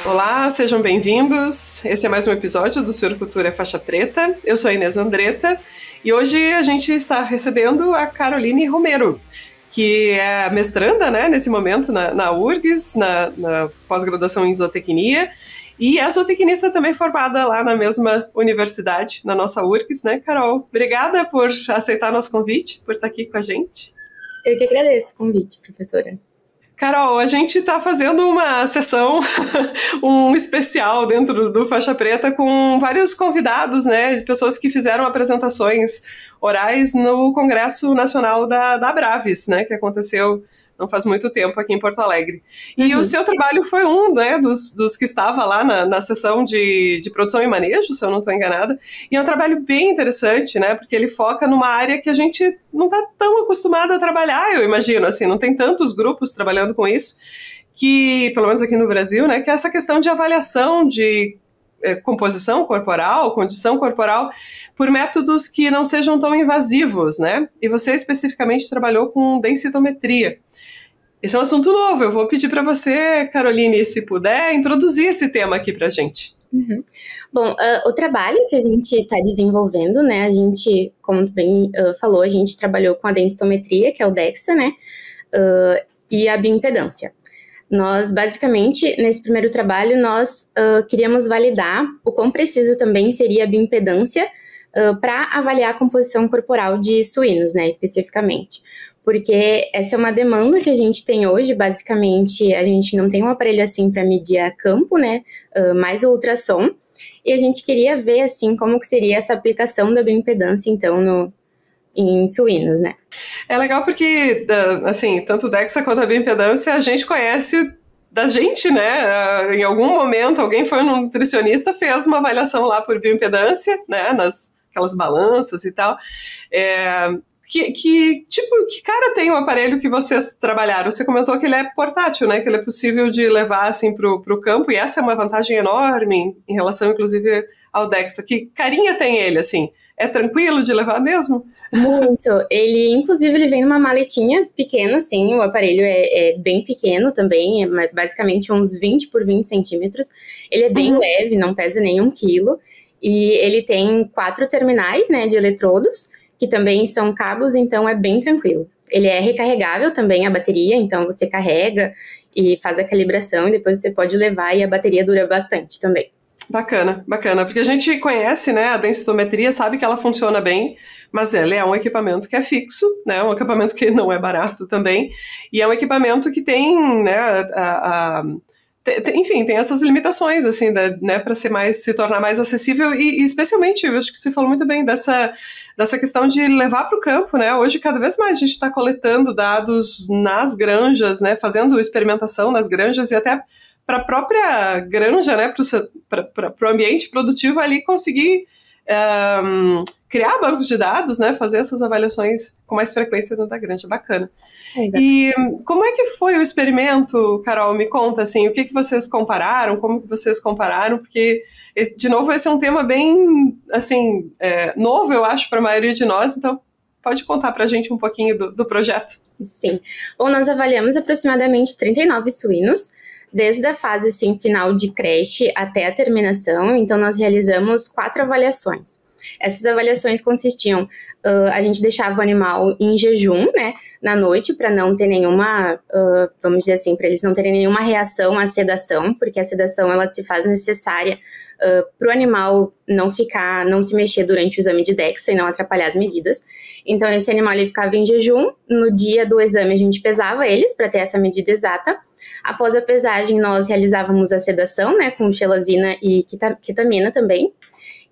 Olá, sejam bem-vindos. Esse é mais um episódio do Suinocultura Faixa Preta. Eu sou a Inês Andretta e hoje a gente está recebendo a Caroline Romero, que é mestranda, né, nesse momento na URGS, na pós-graduação em zootecnia, e é zootecnista também formada lá na mesma universidade, na nossa URGS, né, Carol? Obrigada por aceitar nosso convite, por estar aqui com a gente. Eu que agradeço o convite, professora. Carol, a gente está fazendo uma sessão, um especial dentro do Faixa Preta com vários convidados, né, pessoas que fizeram apresentações orais no Congresso Nacional da Abraves, né, que aconteceu não faz muito tempo aqui em Porto Alegre. E o seu trabalho foi um, né, dos que estava lá na sessão de produção e manejo, se eu não estou enganada, e é um trabalho bem interessante, né, porque ele foca numa área que a gente não está tão acostumado a trabalhar, eu imagino, assim, não tem tantos grupos trabalhando com isso, que, pelo menos aqui no Brasil, né, que é essa questão de avaliação de composição corporal, condição corporal, por métodos que não sejam tão invasivos, né, e você especificamente trabalhou com densitometria. Esse é um assunto novo, eu vou pedir para você, Caroline, se puder, introduzir esse tema aqui para a gente. Uhum. Bom, o trabalho que a gente está desenvolvendo, né, a gente, como tu bem falou, a gente trabalhou com a densitometria, que é o DEXA, né, e a bioimpedância. Nós, basicamente, nesse primeiro trabalho, nós queríamos validar o quão preciso também seria a bioimpedância para avaliar a composição corporal de suínos, né, especificamente. Porque essa é uma demanda que a gente tem hoje, basicamente a gente não tem um aparelho assim para medir a campo, né, mais o ultrassom, e a gente queria ver assim como que seria essa aplicação da bioimpedância então em suínos, né. É legal porque, assim, tanto o DEXA quanto a bioimpedância a gente conhece da gente, né, em algum momento alguém foi um nutricionista, fez uma avaliação lá por bioimpedância, né, aquelas balanças e tal, Que cara tem o aparelho que vocês trabalharam? Você comentou que ele é portátil, né? Que ele é possível de levar assim pro campo, e essa é uma vantagem enorme em relação, inclusive, ao DEXA. Que carinha tem ele, assim? É tranquilo de levar mesmo? Muito. Inclusive, ele vem numa maletinha pequena, assim, o aparelho é bem pequeno também, é basicamente uns 20 por 20 centímetros. Ele é bem leve, não pesa nem 1 quilo, e ele tem 4 terminais, né, de eletrodos, que também são cabos, então é bem tranquilo. Ele é recarregável também, a bateria, então você carrega e faz a calibração e depois você pode levar e a bateria dura bastante também. Bacana, bacana, porque a gente conhece, né, a densitometria, sabe que ela funciona bem, mas ela é um equipamento que é fixo, né, um equipamento que não é barato também, e é um equipamento que tem, né, enfim, tem essas limitações, assim, né, para se tornar mais acessível e especialmente, eu acho que você falou muito bem dessa questão de levar para o campo, né, hoje cada vez mais a gente está coletando dados nas granjas, né, fazendo experimentação nas granjas e até para a própria granja, né, para o ambiente produtivo ali conseguir criar bancos de dados, né, fazer essas avaliações com mais frequência dentro da granja, bacana. E como é que foi o experimento, Carol? Me conta, assim, o que vocês compararam, como que vocês compararam, porque, de novo, esse é um tema bem, assim, novo, eu acho, para a maioria de nós, então pode contar para a gente um pouquinho do projeto. Sim. Bom, nós avaliamos aproximadamente 39 suínos, desde a fase, assim, final de creche até a terminação, então nós realizamos 4 avaliações. Essas avaliações consistiam, a gente deixava o animal em jejum, né, na noite, para não ter nenhuma, vamos dizer assim, para eles não terem nenhuma reação à sedação, porque a sedação, ela se faz necessária para o animal não se mexer durante o exame de DEXA e não atrapalhar as medidas. Então, esse animal, ele ficava em jejum, no dia do exame a gente pesava eles, para ter essa medida exata. Após a pesagem, nós realizávamos a sedação, né, com xelazina e ketamina também,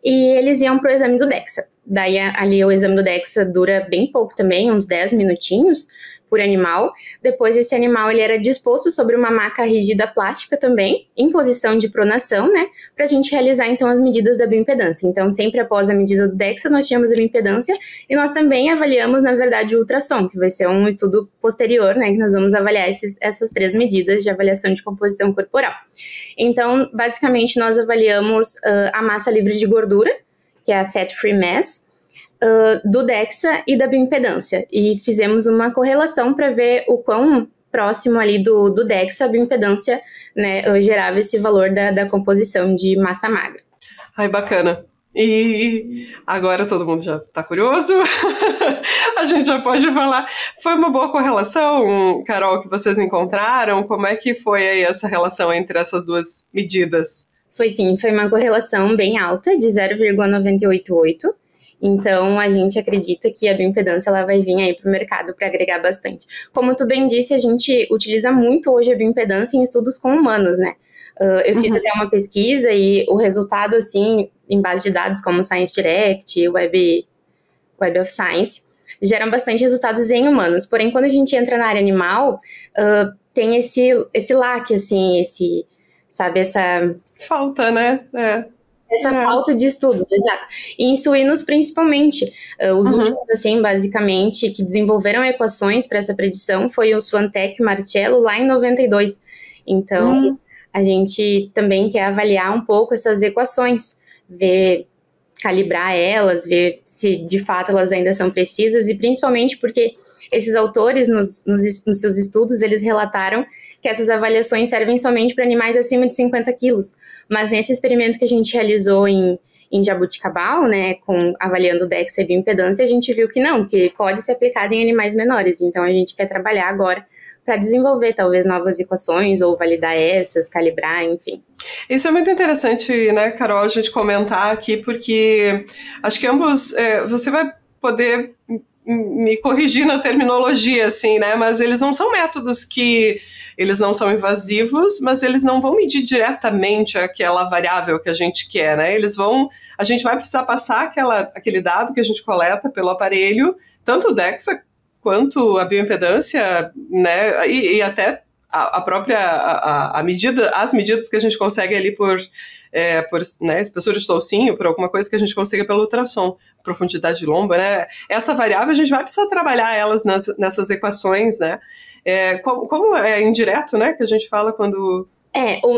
e eles iam para o exame do DEXA. Daí ali o exame do DEXA dura bem pouco também, uns 10 minutinhos por animal. Depois esse animal ele era disposto sobre uma maca rígida plástica também, em posição de pronação, né, para a gente realizar então as medidas da bioimpedância. Então sempre após a medida do DEXA nós tínhamos a bioimpedância e nós também avaliamos na verdade o ultrassom, que vai ser um estudo posterior, né, que nós vamos avaliar essas 3 medidas de avaliação de composição corporal. Então basicamente nós avaliamos a massa livre de gordura, que é a Fat Free Mass, do DEXA e da bioimpedância, e fizemos uma correlação para ver o quão próximo ali do DEXA, a bioimpedância, né, gerava esse valor da composição de massa magra. Ai, bacana. E agora todo mundo já está curioso, a gente já pode falar. Foi uma boa correlação, Carol, que vocês encontraram? Como é que foi aí essa relação entre essas duas medidas? Foi sim, foi uma correlação bem alta, de 0,988. Então, a gente acredita que a bioimpedância ela vai vir aí para o mercado para agregar bastante. Como tu bem disse, a gente utiliza muito hoje a bioimpedância em estudos com humanos, né? Eu fiz até uma pesquisa e o resultado, assim, em base de dados como Science Direct, Web of Science, geram bastante resultados em humanos. Porém, quando a gente entra na área animal, tem esse laque, assim, essa... Falta, né? Essa falta de estudos, exato. E em suínos, principalmente. Os últimos, assim, basicamente, que desenvolveram equações para essa predição foi o Swantek e Marcello lá em 92. Então, a gente também quer avaliar um pouco essas equações, calibrar elas, ver se de fato elas ainda são precisas, e principalmente porque esses autores, nos seus estudos, eles relataram que essas avaliações servem somente para animais acima de 50 quilos. Mas nesse experimento que a gente realizou em jabuticabal, né, avaliando DEXA e bioimpedância, a gente viu que não, que pode ser aplicado em animais menores. Então, a gente quer trabalhar agora para desenvolver, talvez, novas equações ou validar essas, calibrar, enfim. Isso é muito interessante, né, Carol, a gente comentar aqui, porque acho que ambos, você vai poder me corrigir na terminologia, assim, né, mas eles não são métodos que eles não são invasivos, mas eles não vão medir diretamente aquela variável que a gente quer, né? A gente vai precisar passar aquele dado que a gente coleta pelo aparelho, tanto o DEXA quanto a bioimpedância, né? E até a própria as medidas que a gente consegue ali por né, espessura de toucinho, por alguma coisa que a gente consiga pelo ultrassom, profundidade de lomba, né? Essa variável a gente vai precisar trabalhar elas nessas equações, né? Como é indireto, né, que a gente fala quando...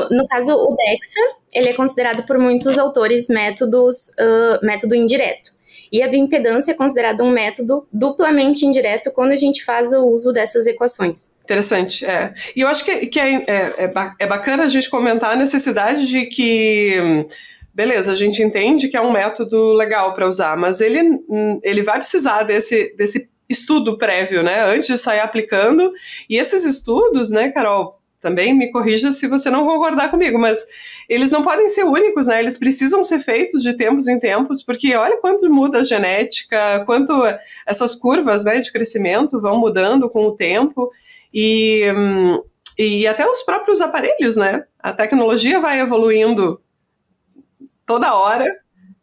No caso, o DEXA, ele é considerado por muitos autores método indireto. E a bioimpedância é considerada um método duplamente indireto quando a gente faz o uso dessas equações. Interessante, E eu acho que é bacana a gente comentar a necessidade de que... Beleza, a gente entende que é um método legal para usar, mas ele vai precisar desse estudo prévio, né, antes de sair aplicando, e esses estudos, né, Carol, também me corrija se você não concordar comigo, mas eles não podem ser únicos, né, eles precisam ser feitos de tempos em tempos, porque olha quanto muda a genética, quanto essas curvas, né, de crescimento vão mudando com o tempo, e até os próprios aparelhos, né, a tecnologia vai evoluindo toda hora,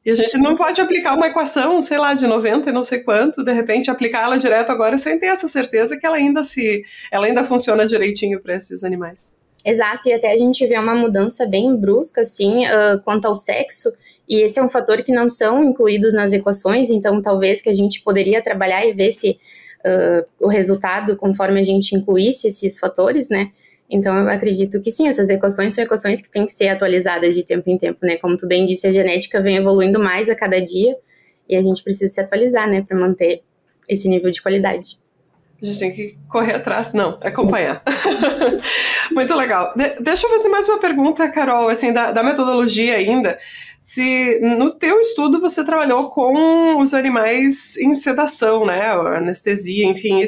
e a gente não pode aplicar uma equação, sei lá, de 90 e não sei quanto, de repente aplicar ela direto agora sem ter essa certeza que ela ainda funciona direitinho para esses animais. Exato, e até a gente vê uma mudança bem brusca, assim, quanto ao sexo, e esse é um fator que não são incluídos nas equações, então talvez que a gente poderia trabalhar e ver se o resultado, conforme a gente incluísse esses fatores, né? Então, eu acredito que sim, essas equações são equações que têm que ser atualizadas de tempo em tempo, né? Como tu bem disse, a genética vem evoluindo mais a cada dia e a gente precisa se atualizar, né? Para manter esse nível de qualidade. A gente tem que correr atrás, não, acompanhar. Muito legal. Deixa eu fazer mais uma pergunta, Carol, assim, da metodologia ainda. Se no teu estudo você trabalhou com os animais em sedação, né? Anestesia, enfim,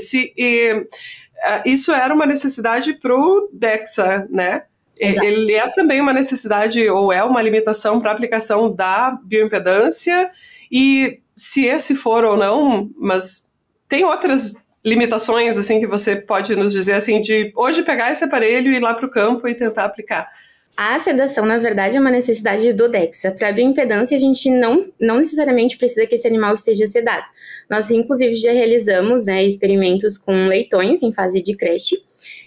isso era uma necessidade para o DEXA, né? Exato. Ele é também uma necessidade ou é uma limitação para a aplicação da bioimpedância, e se esse for ou não, mas tem outras limitações assim que você pode nos dizer, assim, de hoje pegar esse aparelho e ir lá para o campo e tentar aplicar? A sedação, na verdade, é uma necessidade do DEXA. Para a bioimpedância, a gente não necessariamente precisa que esse animal esteja sedado. Nós, inclusive, já realizamos, né, experimentos com leitões em fase de creche,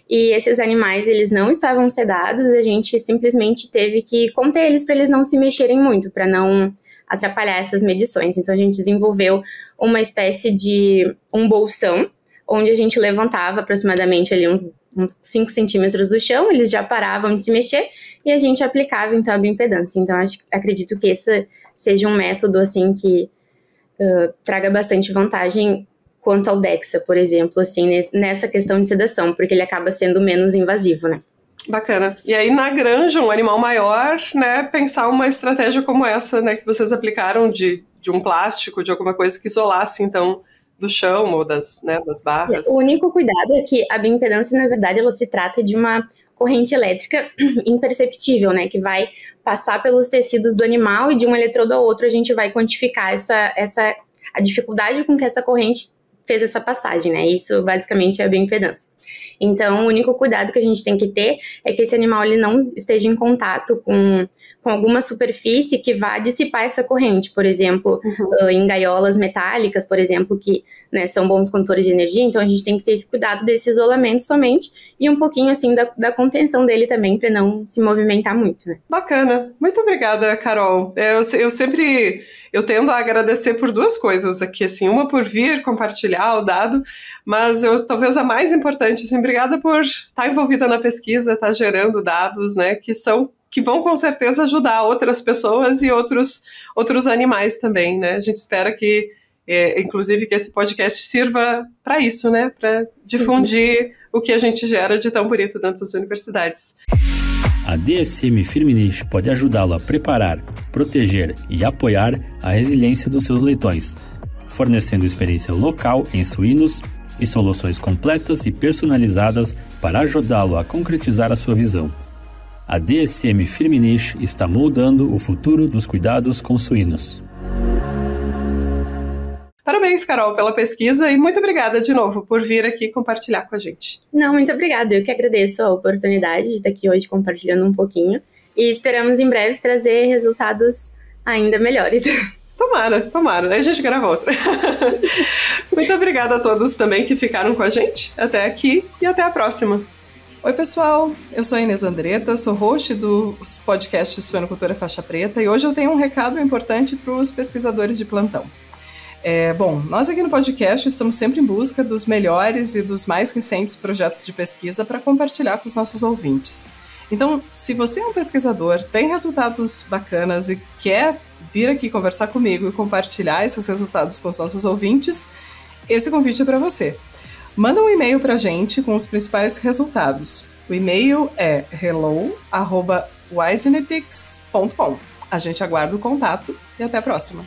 e esses animais, eles não estavam sedados, a gente simplesmente teve que conter eles para eles não se mexerem muito, para não atrapalhar essas medições. Então, a gente desenvolveu uma espécie de um bolsão, onde a gente levantava aproximadamente ali uns 5 centímetros do chão, eles já paravam de se mexer, e a gente aplicava, então, a bioimpedância. Então, acredito que esse seja um método, assim, que traga bastante vantagem quanto ao DEXA, por exemplo, assim, nessa questão de sedação, porque ele acaba sendo menos invasivo, né? Bacana. E aí, na granja, um animal maior, né, pensar uma estratégia como essa, né, que vocês aplicaram de um plástico, de alguma coisa que isolasse, então, do chão ou das barras. O único cuidado é que a bioimpedância, na verdade, ela se trata de uma corrente elétrica imperceptível, né, que vai passar pelos tecidos do animal e de um eletrodo ao outro a gente vai quantificar a dificuldade com que essa corrente fez essa passagem, né, isso basicamente é a bioimpedância. Então, o único cuidado que a gente tem que ter é que esse animal ele não esteja em contato com alguma superfície que vá dissipar essa corrente, por exemplo, em gaiolas metálicas, por exemplo, que, né, são bons condutores de energia, então a gente tem que ter esse cuidado desse isolamento somente e um pouquinho, assim, da contenção dele também, para não se movimentar muito, né? Bacana. Muito obrigada, Carol. Eu tendo a agradecer por duas coisas aqui, assim, uma por vir compartilhar o dado, mas talvez a mais importante, assim, obrigada por estar envolvida na pesquisa, estar gerando dados, né, que vão com certeza ajudar outras pessoas e outros animais também, né? A gente espera que, inclusive, que esse podcast sirva para isso, né? Para difundir o que a gente gera de tão bonito dentro das universidades. A DSM Firmenich pode ajudá-lo a preparar, proteger e apoiar a resiliência dos seus leitões, fornecendo experiência local em suínos e soluções completas e personalizadas para ajudá-lo a concretizar a sua visão. A DSM Firmenich está moldando o futuro dos cuidados com suínos. Parabéns, Carol, pela pesquisa e muito obrigada de novo por vir aqui compartilhar com a gente. Não, muito obrigada. Eu que agradeço a oportunidade de estar aqui hoje compartilhando um pouquinho e esperamos em breve trazer resultados ainda melhores. Tomara. Aí a gente grava outra. Muito obrigada a todos também que ficaram com a gente até aqui e até a próxima. Oi, pessoal, eu sou a Inês Andretta, sou host do podcast Suinocultura Faixa Preta e hoje eu tenho um recado importante para os pesquisadores de plantão. Bom, nós aqui no podcast estamos sempre em busca dos melhores e dos mais recentes projetos de pesquisa para compartilhar com os nossos ouvintes. Então, se você é um pesquisador, tem resultados bacanas e quer vir aqui conversar comigo e compartilhar esses resultados com os nossos ouvintes, esse convite é para você. Manda um e-mail para a gente com os principais resultados. O e-mail é hello@wisenetics.com. A gente aguarda o contato e até a próxima.